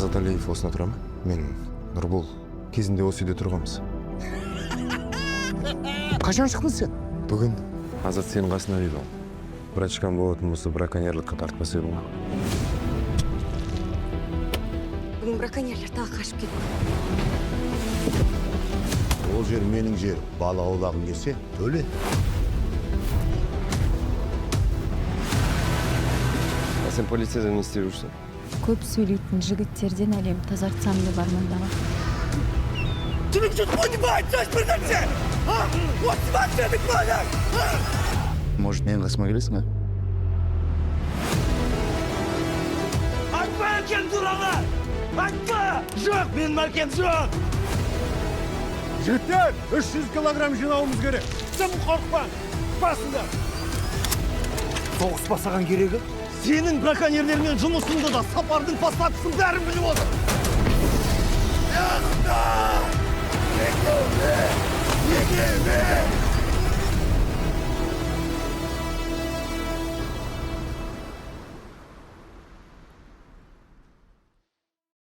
Азат Алиев осына турам. Мен Нурбол кезінде осы үйде тұрғанбыз. Қашан шықтың сен? Бүгін Азат сенің қасына дейді. Врачкам болатын болса браконьерлікке тартпас едім. Бүгін браконьерлер тағы қашып кетті. Ол жер менің жер. Балық аулағың келсе, төле. А сен полицияда не істеп жүрсің? Көп сөйлейтін жігіттерден әлем тазартсам деп армандаған. Ты что понимаешь, что Вот смотри, ты понял! Может, менің қасыма келесің, а? Айтпа екен туралы! Айтпа! Жоқ, мен маркен жоқ! Жігіттер, 300 килограмм жинауымыз керек. Тым қорқпаң! Басында! Соғыс басаған керегі? Сенің браконьерлермен жұмысыңды да сапардың бастапқысын бәрін біліп отыр! Яқта!